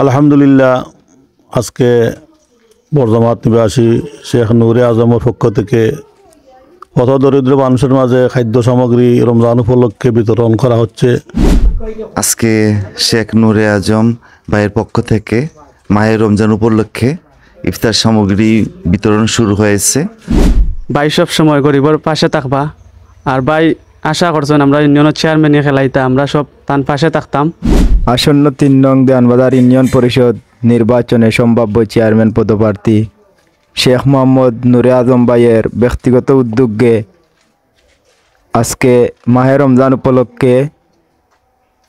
আলহামদুলিল্লাহ, আজকে বর্ধমান নিবাসী শেখ নূরে আজমের পক্ষ থেকে পথ দরিদ্র মানুষের মাঝে খাদ্য সামগ্রী রমজান উপলক্ষে বিতরণ করা হচ্ছে। আজকে শেখ নূরে আজম ভাইয়ের পক্ষ থেকে মাহের রমজান উপলক্ষে ইফতার সামগ্রী বিতরণ শুরু হয়েছে। ভাই সব সময় গরিবর পাশে থাকবা, আর ভাই আশা করছেন আমরা ইউনিয়নের চেয়ারম্যানে খেলাইতা আমরা সব তার পাশে থাকতাম। আসন্ন ৩ নং দেওয়ানবাজার ইউনিয়ন পরিষদ নির্বাচনে সম্ভাব্য চেয়ারম্যান পদপ্রার্থী শেখ মোহাম্মদ নূরে আজম ভাইয়ের ব্যক্তিগত উদ্যোগে আজকে মাহে রমজান উপলক্ষে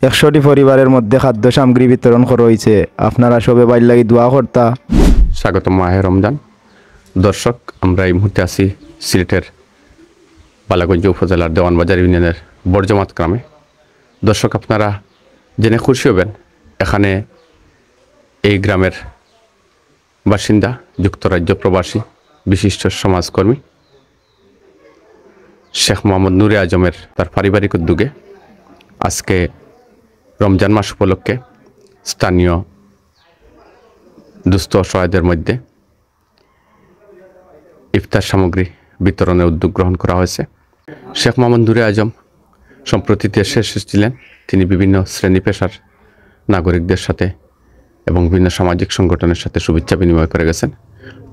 ১০০টি পরিবারের মধ্যে খাদ্য সামগ্রী বিতরণ করা হয়েছে। আপনারা সবে বাইর লাগি দোয়া কর্তা। স্বাগত মাহে রমজান। দর্শক, আমরা এই মুহূর্তে আছি সিলেটের বালাগঞ্জ উপজেলার দেওয়ানবাজার ইউনিয়নের বর্জমাত গ্রামে। দর্শক, আপনারা জেনে খুশি হবেন, এখানে এই গ্রামের বাসিন্দা, যুক্তরাজ্য প্রবাসী বিশিষ্ট সমাজকর্মী শেখ মোহাম্মদ নূরে আজমের তার পারিবারিক উদ্যোগে আজকে রমজান মাস উপলক্ষে স্থানীয় দুস্থ অসহায়দের মধ্যে ইফতার সামগ্রী বিতরণের উদ্যোগ গ্রহণ করা হয়েছে। শেখ মোহাম্মদ নূরে আজম সম্প্রতি দেশে এসেছিলেন। তিনি বিভিন্ন শ্রেণী পেশার নাগরিকদের সাথে এবং বিভিন্ন সামাজিক সংগঠনের সাথে শুভেচ্ছা বিনিময় করে গেছেন।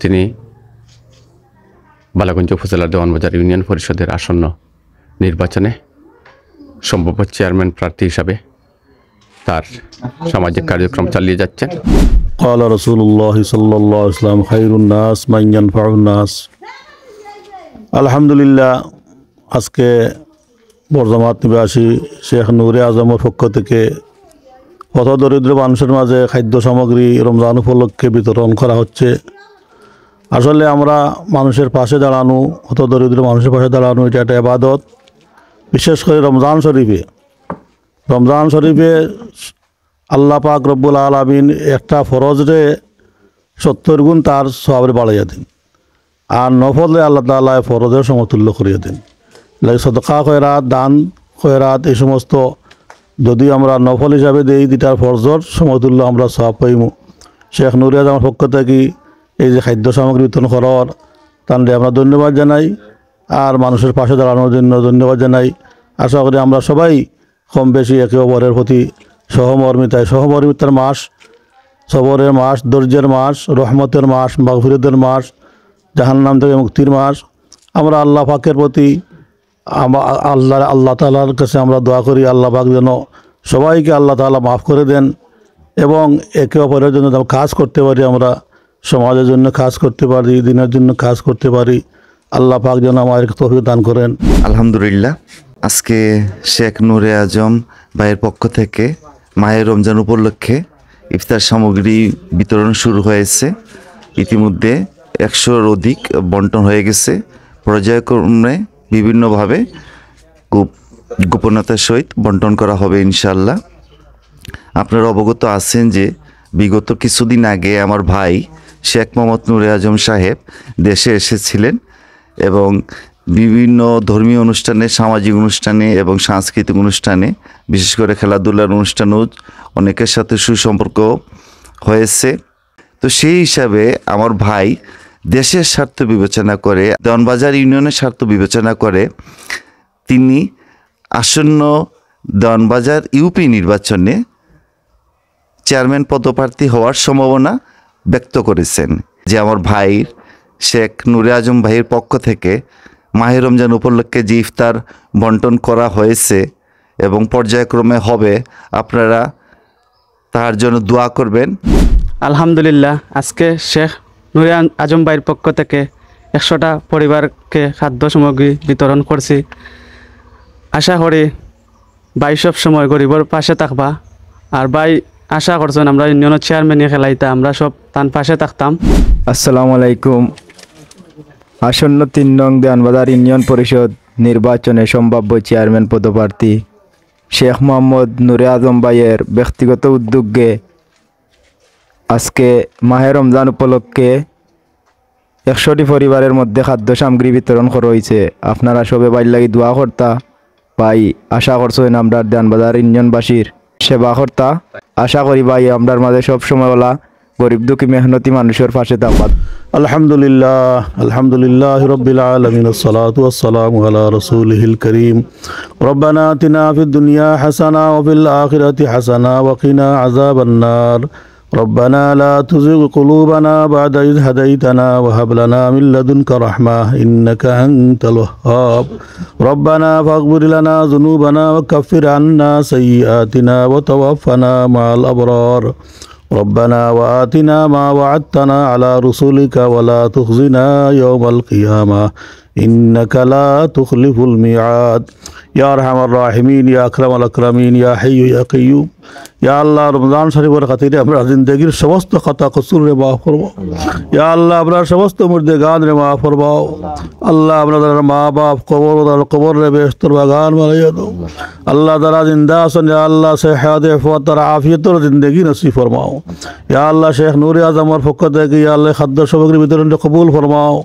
তিনি বালাগঞ্জ উপজেলার দেওয়ানবাজার ইউনিয়ন পরিষদের আসন্ন নির্বাচনে সম্ভাব্য চেয়ারম্যান প্রার্থী হিসাবে তার সামাজিক কার্যক্রম চালিয়ে যাচ্ছেন। قال رسول الله صلى الله عليه وسلم خير الناس من ينفع الناس। আলহামদুলিল্লাহ, আজকে বর্ধমান নিবাসী শেখ নূরে আজমের পক্ষ থেকে পথ দরিদ্র মানুষের মাঝে খাদ্য সামগ্রী রমজান উপলক্ষে বিতরণ করা হচ্ছে। আসলে আমরা মানুষের পাশে দাঁড়ানো, পথ দরিদ্র মানুষের পাশে দাঁড়ানো, এটা একটা ইবাদত। বিশেষ করে রমজান শরীফে আল্লাহ পাক রব্বুল আলামিন একটা ফরজরে 70 গুণ তার সওয়াবে বাড়াইয়া দিন, আর নফলে আল্লাহ তাআলা ফরজের সমতুল্য করিয়া দিন। সদকা খয়রাত, দান খয়রাত, এই সমস্ত যদি আমরা নফল হিসাবে দিই, দুটার ফরজর সমতুল্য আমরা সওয়াব পাইমু। শেখ নূরে আজমের পক্ষ থেকে এই যে খাদ্য সামগ্রী বিতরণ করার তাহলে আমরা ধন্যবাদ জানাই, আর মানুষের পাশে দাঁড়ানোর জন্য ধন্যবাদ জানাই। আশা করি আমরা সবাই কম বেশি একে অপরের প্রতি সহমর্মিতার মাস, সবরের মাস, ধৈর্যের মাস, রহমতের মাস, মাগফিরাতের মাস, জাহান্নাম থেকে মুক্তির মাস। আমরা আল্লাহ পাকের প্রতি আল্লাহ তাআলার কাছে আমরা দোয়া করি, আল্লাহ পাক যেন সবাইকে আল্লাহ তাআলা মাফ করে দেন এবং একে অপরের জন্য যেন কাজ করতে পারি, আমরা সমাজের জন্য কাজ করতে পারি, দিনের জন্য কাজ করতে পারি। আল্লাহ পাক যেন আমাদের তৌফিক দান করেন। আলহামদুলিল্লাহ, আজকে শেখ নূরে আজম ভাইয়ের পক্ষ থেকে মাহের রমজান উপলক্ষে ইফতার সামগ্রী বিতরণ শুরু হয়েছে। ইতিমধ্যে ১০০-র অধিক বন্টন হয়ে গেছে। পর্যায়ক্রমে বিভিন্নভাবে গোপনতার সহিত বন্টন করা হবে ইনশাআল্লাহ। আপনারা অবগত আছেন যে বিগত কিছুদিন আগে আমার ভাই শেখ মোহাম্মদ নূরে আজম সাহেব দেশে এসেছিলেন এবং বিভিন্ন ধর্মীয় অনুষ্ঠানে, সামাজিক অনুষ্ঠানে এবং সাংস্কৃতিক অনুষ্ঠানে, বিশেষ করে খেলাধুলার অনুষ্ঠানেও অনেকের সাথে সুসম্পর্ক হয়েছে। তো সেই হিসাবে আমার ভাই দেশের স্বার্থ বিবেচনা করে, দেওয়ানবাজার ইউনিয়নের স্বার্থ বিবেচনা করে তিনি আসন্ন দেওয়ানবাজার ইউপি নির্বাচনে চেয়ারম্যান পদপ্রার্থী হওয়ার সম্ভাবনা ব্যক্ত করেছেন। যে আমার ভাই শেখ নূরে আজম ভাইয়ের পক্ষ থেকে মাহে রমজান উপলক্ষে যে ইফতার বন্টন করা হয়েছে এবং পর্যায়ক্রমে হবে, আপনারা তার জন্য দোয়া করবেন। আলহামদুলিল্লাহ, আজকে শেখ নূরে আজম ভাইয়ের পক্ষ থেকে ১০০টা পরিবারকে খাদ্য সামগ্রী বিতরণ করছি। আশা করি ভাই সব সময় গরিবর পাশে থাকবা, আর ভাই আশা করছেন আমরা ইউনিয়নের চেয়ারম্যানে খেলাইতা আমরা সব তার পাশে থাকতাম। আসসালামু আলাইকুম। আসন্ন ৩ নং দেওয়ানবাজার ইউনিয়ন পরিষদ নির্বাচনে সম্ভাব্য চেয়ারম্যান পদপ্রার্থী শেখ মোহাম্মদ নূরে আজম ভাইয়ের ব্যক্তিগত উদ্যোগে আজকে মাহে রমজান উপলক্ষে ১০০টি পরিবারের মধ্যে খাদ্য সামগ্রী বিতরণ করা হয়েছে। আপনারা সবে বাইর লাগি দোয়া কর্তা। ভাই আশা করছেন আমরা দেওয়ানবাজার ইউনিয়নবাসীর সেবা কর্তা। আশা করি ভাই আমরার মাঝে সব সময় ওলা গরিব দুঃখী মেহনতি মানুষের পাশে থাকবা। الحمد لله رب العالمين الصلاة والسلام على رسوله الكريم ربنا آتنا في الدنيا حسنة وفي الآخرة حسنة وقنا عذاب النار ربنا لا تزغ قلوبنا بعد إذ هديتنا وهب لنا من لدنك رحمة إنك أنت الوهاب ربنا فاغفر لنا ذنوبنا وكفر عنا سيئاتنا وتوفنا مع الأبرار ربنا وآتنا ما وعدتنا على رسلك ولا تخزنا يوم القيامة إنك لا تخلف الميعاد يا أرحم الراحمين يا أكرم الأكرمين يا حي يا قيوم يا الله رمضان শরীফের খাতিরে আমরা জিন্দেগির সমস্ত খাতা কসুর রে মাফ করবো ইয়া আল্লাহ আমরা সমস্ত মুর্দেগান রে মাফ করবাও আল্লাহ আপনাদের মা বাপ কবর রে বেহতর বাগান বানাইয়া দাও আল্লাহ যারা জিন্দা আছেন ইয়া আল্লাহ সেহাত ইফাত আর আফিয়তর জিন্দেগি নসিব ফরমাও ইয়া আল্লাহ শেখ নূরে আজমের পক্ষ থেকে ইয়া আল্লাহ খাদ্য সামগ্রী বিতরণ কবুল ফরমাও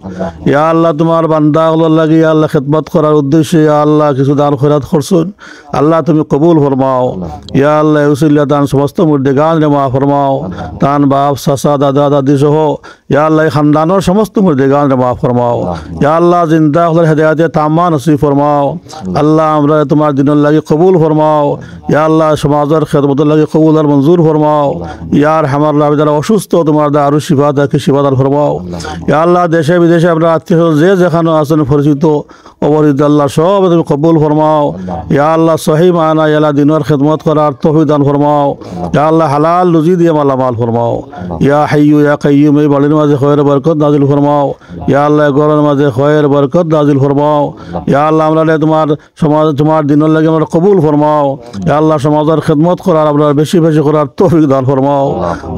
ইয়া আল্লাহ তোমার বান্দা আল্লাহ লাগি ইয়া আল্লাহ খিদমত করার উদ্দেশ্যে ইয়া আল্লাহ কিছু দান খয়রাত করছেন আল্লাহ তুমি কবুল ফরমাও ইয়া আল্লাহ উসিলা দান সমস্ত মুর্দেগান রে মাফ ফরমাও তান বাপ চাচা দাদা দাদি সহ ইয়া আল্লাহ খানদানের সমস্ত মুর্দেগান রে মাফ ফরমাও ইয়া আল্লাহ জিন্দা হলের হেদায়েতে তাম্মা নসিব ফরমাও আল্লাহ আমরা তোমার দিনের লাগি কবুল ফরমাও ইয়া আল্লাহ সমাজের খেদমতের লাগি কবুল আর মঞ্জুর ফরমাও ইয়ার হামার লাভ যারা অসুস্থ তোমার দা আরো শিফা দাকে শিফা দান ফরমাও ইয়া আল্লাহ দেশে বিদেশে আমরা আত্মীয় যে যেখানে আছেন পরিচিত অপরিচিত আল্লাহ সব তুমি কবুল ফরমাও ইয়া আল্লাহ সহি মানা ইয়া দিনের খেদমত করার তৌফিক দান ফরমাও ইয়া আল্লাহ হালাল রুজি দিয়ে মালামাল ফরমাও ইয়া হাইয়ু ইয়া কাইয়ুম এই বাড়ির মাঝে খয়ের বরকত নাজিল ফরমাও ইয়া আল্লাহ ঘরের মাঝে খয়ের বরকত নাজিল ফরমাও ইয়া আল্লাহ আমরা তোমার সমাজ তোমার দিনের লাগে আমরা কবুল ফরমাও ইয়া আল্লাহ সমাজের খেদমত করার আমরা বেশি বেশি করার তৌফিক দান ফরমাও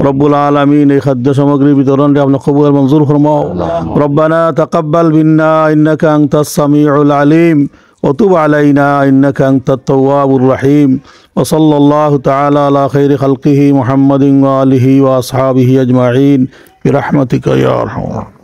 রব্বুল আলামিন এই খাদ্য সামগ্রী বিতরণ আপনি কবুল মঞ্জুর ফরমাও রব্বানা তাকাব্বাল মিন্না ইন্নাকা আনতাস সামিউল আলিম وتب علينا إنك أنت التواب الرحيم وصلى الله تعالى على خير خلقه محمد وآله وأصحابه أجمعين برحمتك يا أرحم الراحمين.